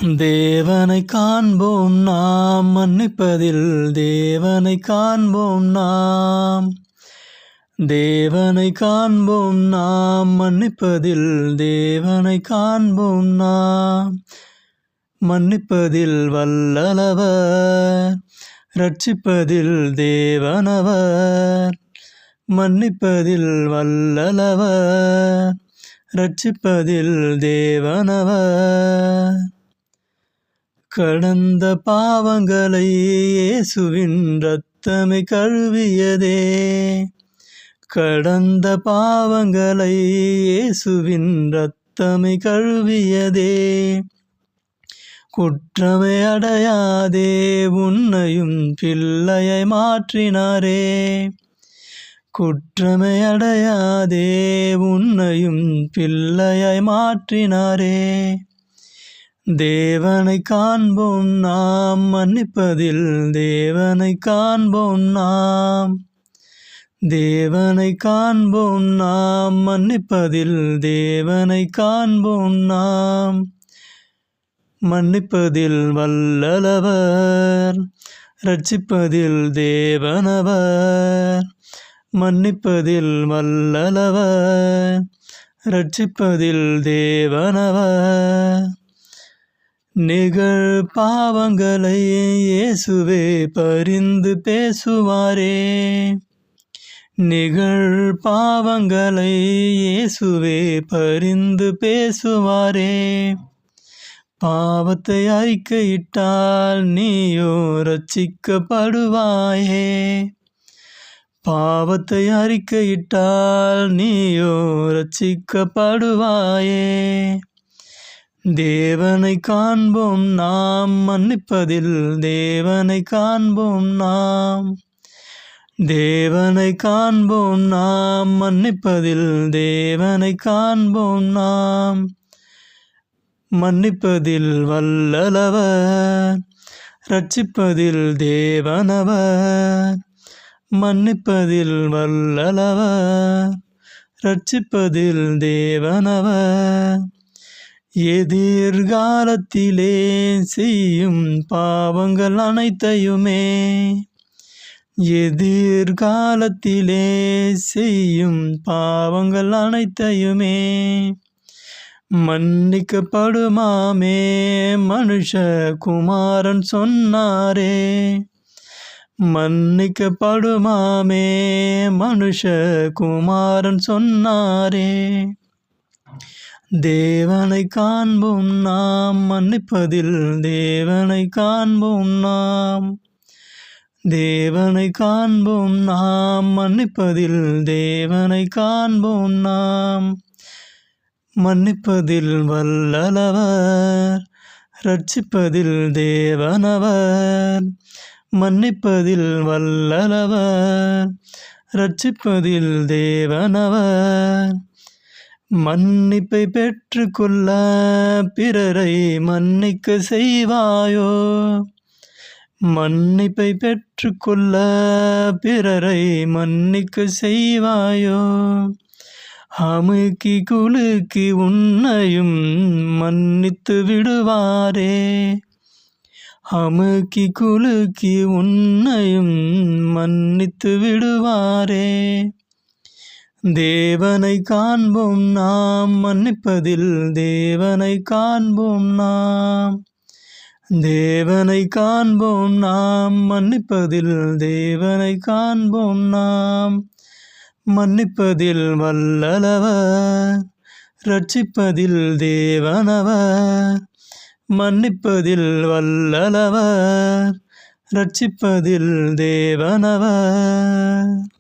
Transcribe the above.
தேவனை காண்போம் நாம் மன்னிப்பதில் தேவனை காண்போம் நாம். தேவனை காண்போம் நாம் மன்னிப்பதில் தேவனை காண்போம் நாம். மன்னிப்பதில் வல்லவர் இரட்சிப்பதில் தேவனவர். மன்னிப்பதில் வல்லவர் இரட்சிப்பதில் தேவனவர். கடந்த பாவங்களை இயேசுவின் இரத்தமே கழுவியதே. கடந்த பாவங்களை இயேசுவின் இரத்தமே கழுவியதே. குற்றமே அடையாதே உன்னையும் பிள்ளையை மாற்றினாரே. குற்றமே அடையாதே உன்னையும் பிள்ளையை மாற்றினாரே. தேவனை காண்போம் நாம் மன்னிப்பதில் தேவனை காண்போம் நாம். தேவனை காண்போம் நாம் மன்னிப்பதில் தேவனை காண்போம் நாம். மன்னிப்பதில் வல்லவர் இரட்சிப்பதில் தேவனவர். மன்னிப்பதில் வல்லவர் இரட்சிப்பதில் தேவனவர். நிகழ் பாவங்களை இயேசுவே பரிந்து பேசுவாரே. நிகழ் பாவங்களை இயேசுவே பரிந்து பேசுவாரே. பாவத்தை அறிக்கையிட்டால் நீயோ ரட்சிக்கப்படுவாயே. பாவத்தை அறிக்கையிட்டால் நீயோ ரட்சிக்கப்படுவாயே. தேவனை காண்போம் நாம் மன்னிப்பதில் தேவனை காண்போம் நாம். தேவனை காண்போம் நாம் மன்னிப்பதில் தேவனை காண்போம் நாம். மன்னிப்பதில் வல்லவர் இரட்சிப்பதில் தேவனவர். மன்னிப்பதில் வல்லவர் இரட்சிப்பதில் தேவனவர். எதிர்காலத்திலே செய்யும் பாவங்கள் அனைத்தையுமே. எதிர்காலத்திலே செய்யும் பாவங்கள் அனைத்தையுமே மன்னிக்கப்படுமாமே மனுஷ குமாரன் சொன்னாரே. மன்னிக்கப்படுமாமே மனுஷ குமாரன் சொன்னாரே. தேவனை காண்போம் நாம் மன்னிப்பதில் தேவனை காண்போம் நாம். தேவனை காண்போம் நாம் மன்னிப்பதில் தேவனை காண்போம் நாம். மன்னிப்பதில் வல்லவர் இரட்சிப்பதில் தேவனவர். மன்னிப்பதில் வல்லவர் இரட்சிப்பதில் தேவனவர். மன்னிப்பை பெற்றுக்கொள்ள பிறரை மன்னிக்க செய்வாயோ. மன்னிப்பை பெற்றுக்கொள்ள பிறரை மன்னிக்க செய்வாயோ. அமுக்கி குலுக்கி உன்னையும் மன்னித்து விடுவாரே. அமுக்கி குலுக்கி உன்னையும் மன்னித்து விடுவாரே. தேவனை காண்போம் நாம் மன்னிப்பதில் தேவனை காண்போம் நாம். தேவனை காண்போம் நாம் மன்னிப்பதில் தேவனை காண்போம் நாம். மன்னிப்பதில் வல்லவர் இரட்சிப்பதில் தேவனவர். மன்னிப்பதில் வல்லவர் இரட்சிப்பதில் தேவனவர்.